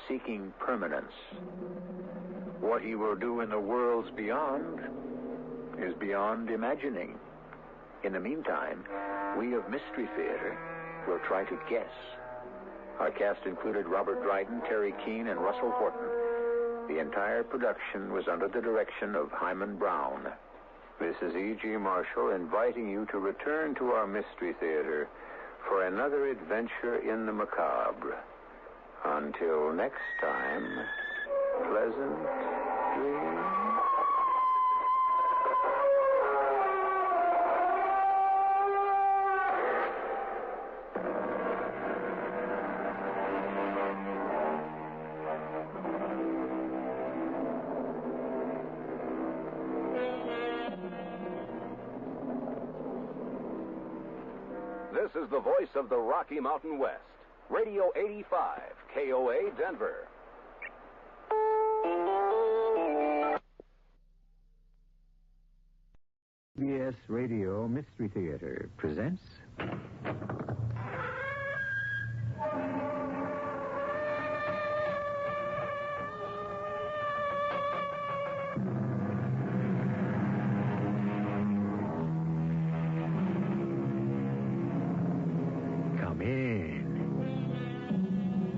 seeking permanence. What he will do in the worlds beyond is beyond imagining. In the meantime, we of Mystery Theater will try to guess. Our cast included Robert Dryden, Terry Keane, and Russell Horton. The entire production was under the direction of Hyman Brown. This is E.G. Marshall inviting you to return to our Mystery Theater for another adventure in the macabre. Until next time, pleasant dreams. This is the voice of the Rocky Mountain West. Radio 85, KOA, Denver. CBS Radio Mystery Theater presents... Come in.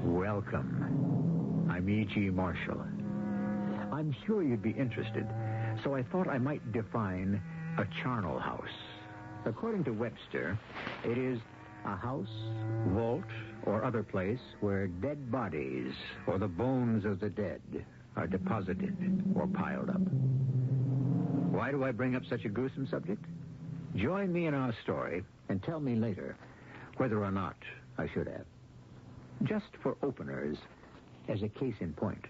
Welcome. I'm E.G. Marshall. I'm sure you'd be interested, so I thought I might define a charnel house. According to Webster, it is a house, vault, or other place where dead bodies or the bones of the dead are deposited or piled up. Why do I bring up such a gruesome subject? Join me in our story and tell me later whether or not I should have. Just for openers, as a case in point.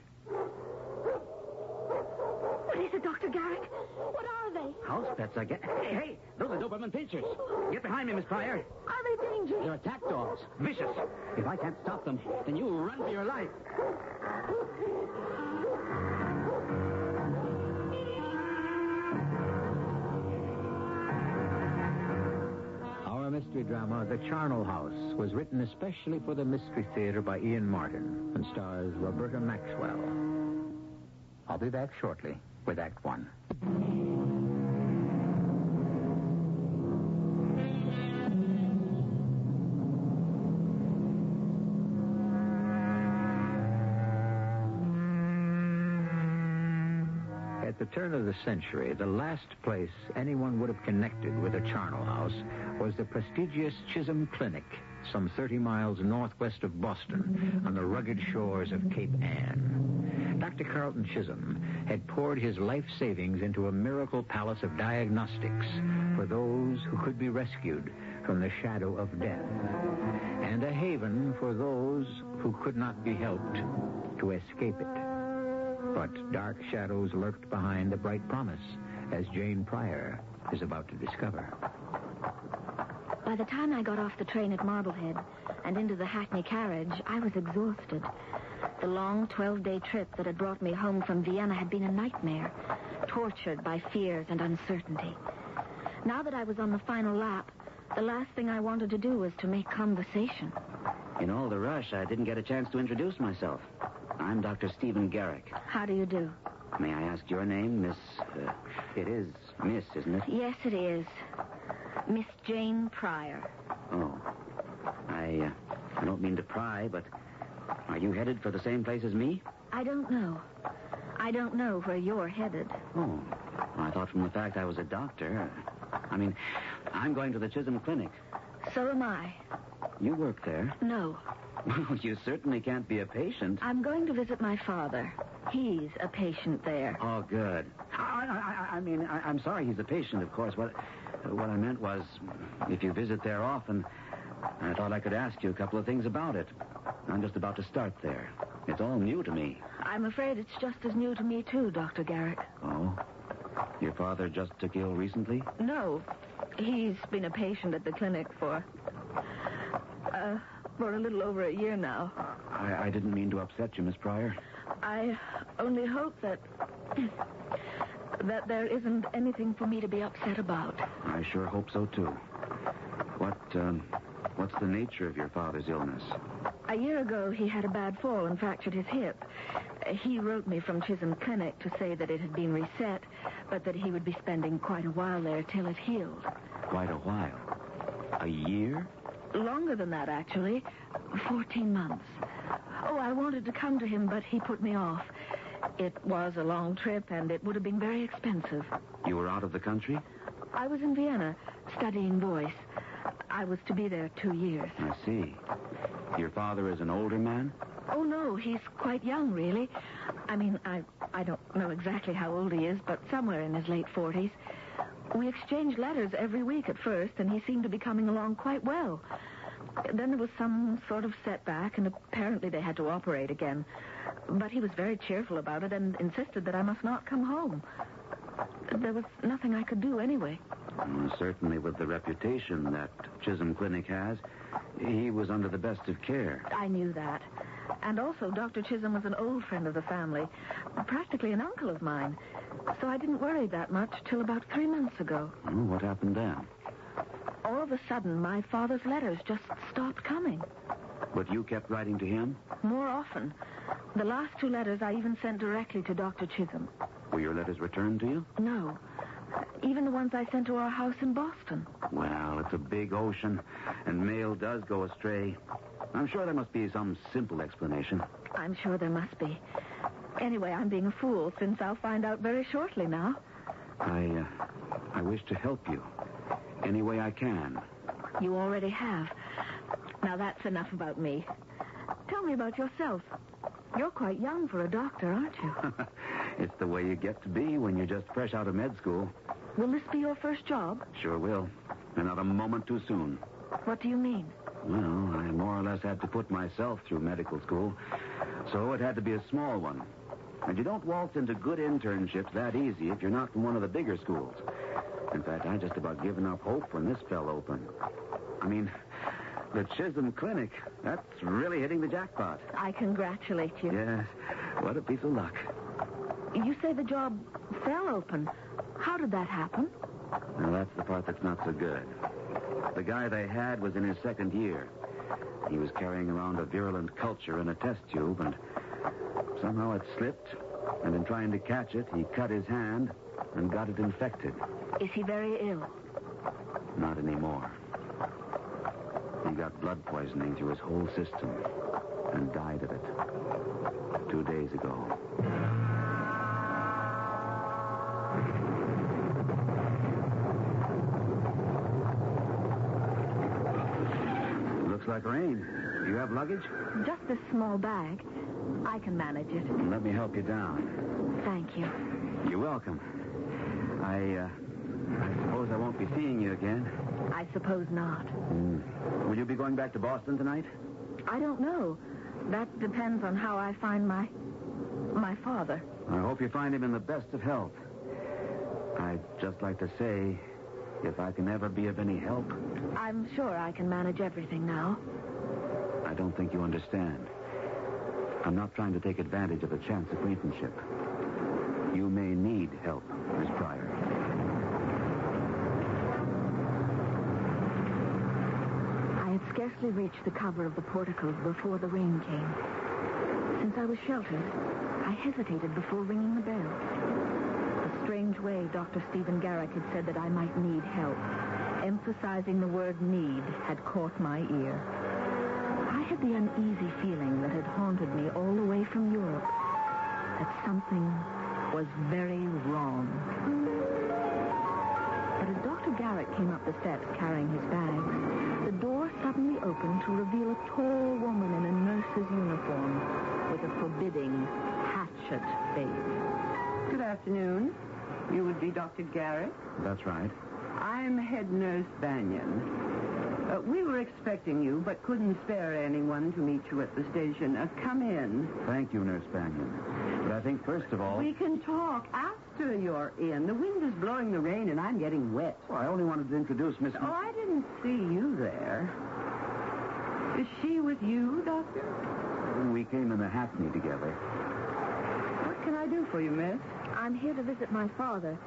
What is it, Dr. Garrick? What are they? House pets, I guess. Hey, those are Doberman pinchers. Get behind me, Miss Pryor. Are they dangerous? They're attack dogs. Vicious. If I can't stop them, then you run for your life. Our mystery drama, The Charnel House, was written especially for the Mystery Theater by Ian Martin and stars Roberta Maxwell. I'll be back shortly with Act One. At the turn of the century, the last place anyone would have connected with a charnel house was the prestigious Chisholm Clinic, some 30 miles northwest of Boston, on the rugged shores of Cape Ann. Dr. Carlton Chisholm had poured his life savings into a miracle palace of diagnostics for those who could be rescued from the shadow of death, and a haven for those who could not be helped to escape it. But dark shadows lurked behind the bright promise, as Jane Pryor is about to discover. By the time I got off the train at Marblehead and into the Hackney carriage, I was exhausted. The long 12-day trip that had brought me home from Vienna had been a nightmare, tortured by fears and uncertainty. Now that I was on the final lap, the last thing I wanted to do was to make conversation. In all the rush, I didn't get a chance to introduce myself. I'm Dr. Stephen Garrick. How do you do? May I ask your name, Miss... it is Miss, isn't it? Yes, it is. Miss Jane Pryor. Oh. I don't mean to pry, but are you headed for the same place as me? I don't know. I don't know where you're headed. Oh. Well, I thought from the fact I was a doctor... I'm going to the Chisholm Clinic. So am I. You work there? No. Well, you certainly can't be a patient. I'm going to visit my father. He's a patient there. Oh, good. I'm sorry he's a patient, of course. What I meant was, if you visit there often, I thought I could ask you a couple of things about it. I'm just about to start there. It's all new to me. I'm afraid it's just as new to me, too, Dr. Garrick. Oh? Your father just took ill recently? No. He's been a patient at the clinic for a little over a year now. I didn't mean to upset you, Miss Pryor. I only hope that there isn't anything for me to be upset about. I sure hope so, too. What's the nature of your father's illness? A year ago, he had a bad fall and fractured his hip. He wrote me from Chisholm Clinic to say that it had been reset, but that he would be spending quite a while there till it healed. Quite a while? A year? Longer than that, actually. 14 months. Oh, I wanted to come to him, but he put me off. It was a long trip, and it would have been very expensive. You were out of the country? I was in Vienna, studying voice. I was to be there 2 years. I see. Your father is an older man? Oh, no, he's quite young, really. I mean, I don't know exactly how old he is, but somewhere in his late 40s. We exchanged letters every week at first, and he seemed to be coming along quite well. Then there was some sort of setback, and apparently they had to operate again. But he was very cheerful about it and insisted that I must not come home. There was nothing I could do anyway. Certainly with the reputation that Chisholm Clinic has, he was under the best of care. I knew that. And also, Dr. Chisholm was an old friend of the family, practically an uncle of mine. So I didn't worry that much till about 3 months ago. Oh, what happened then? All of a sudden, my father's letters just stopped coming. But you kept writing to him? More often. The last 2 letters I even sent directly to Dr. Chisholm. Were your letters returned to you? No. Even the ones I sent to our house in Boston. Well, it's a big ocean, and mail does go astray. I'm sure there must be some simple explanation. I'm sure there must be. Anyway, I'm being a fool, since I'll find out very shortly now. I wish to help you any way I can. You already have. Now, that's enough about me. Tell me about yourself. You're quite young for a doctor, aren't you? It's the way you get to be when you're just fresh out of med school. Will this be your first job? Sure will. And not a moment too soon. What do you mean? Well, I more or less had to put myself through medical school, so it had to be a small one. And you don't waltz into good internships that easy if you're not from one of the bigger schools. In fact, I just about given up hope when this fell open. I mean, the Chisholm Clinic, that's really hitting the jackpot. I congratulate you. Yes, what a piece of luck. You say the job fell open. How did that happen? Now, that's the part that's not so good. The guy they had was in his 2nd year. He was carrying around a virulent culture in a test tube, and somehow it slipped, and in trying to catch it, he cut his hand and got it infected. Is he very ill? Not anymore. He got blood poisoning through his whole system and died of it 2 days ago. Looks like rain. Do you have luggage? Just this small bag. I can manage it. Let me help you down. Thank you. You're welcome. I suppose I won't be seeing you again. I suppose not. Will you be going back to Boston tonight? I don't know. That depends on how I find my father. I hope you find him in the best of health. I'd just like to say, if I can ever be of any help... I'm sure I can manage everything now. I don't think you understand. I'm not trying to take advantage of a chance acquaintanceship. You may need help, Miss Pryor. I had scarcely reached the cover of the portico before the rain came. Since I was sheltered, I hesitated before ringing the bell. The strange way Dr. Stephen Garrick had said that I might need help, emphasizing the word need, had caught my ear. I had the uneasy feeling that had haunted me all the way from Europe, that something was very wrong. But as Dr. Garrick came up the steps carrying his bags, the door suddenly opened to reveal a tall woman in a nurse's uniform with a forbidding, hatchet face. Good afternoon. You would be Dr. Garrett? That's right. I'm head nurse Banyan. We were expecting you, but couldn't spare anyone to meet you at the station. Come in. Thank you, Nurse Banyan. But I think, first of all... We can talk after you're in. The wind is blowing the rain, and I'm getting wet. Well, I only wanted to introduce Miss... Oh, I didn't see you there. Is she with you, Doctor? We came in the Hackney together. What can I do for you, miss? I'm here to visit my father.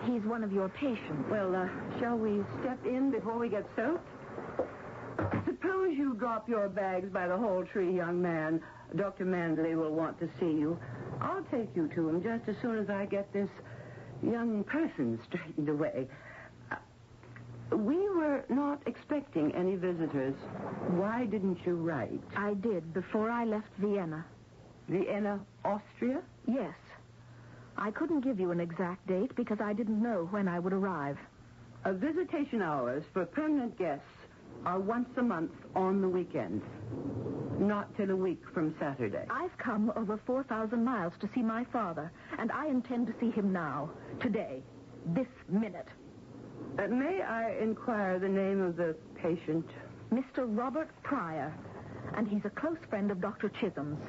He's one of your patients. Well, shall we step in before we get soaked? suppose you drop your bags by the hall tree, young man. Dr. Mandley will want to see you. I'll take you to him just as soon as I get this young person straightened away. We were not expecting any visitors. Why didn't you write? I did before I left Vienna. Vienna, Austria? Yes. I couldn't give you an exact date because I didn't know when I would arrive. Visitation hours for permanent guests are once a month on the weekend. Not till a week from Saturday. I've come over 4,000 miles to see my father, and I intend to see him now, today, this minute. May I inquire the name of the patient? Mr. Robert Pryor, and he's a close friend of Dr. Chisholm's.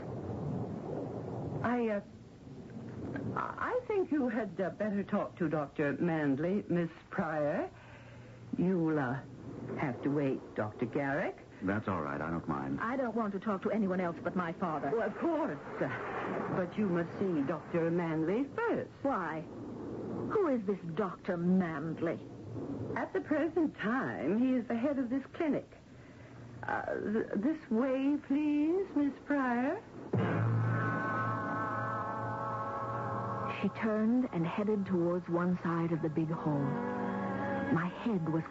I think you had better talk to Dr. Mandley, Miss Pryor. You'll have to wait, Dr. Garrick. That's all right. I don't mind. I don't want to talk to anyone else but my father. Well, of course. But you must see Dr. Mandley first. Why? Who is this Dr. Mandley? At the present time, he is the head of this clinic. This way, please, Miss Pryor. She turned and headed towards one side of the big hall. My head was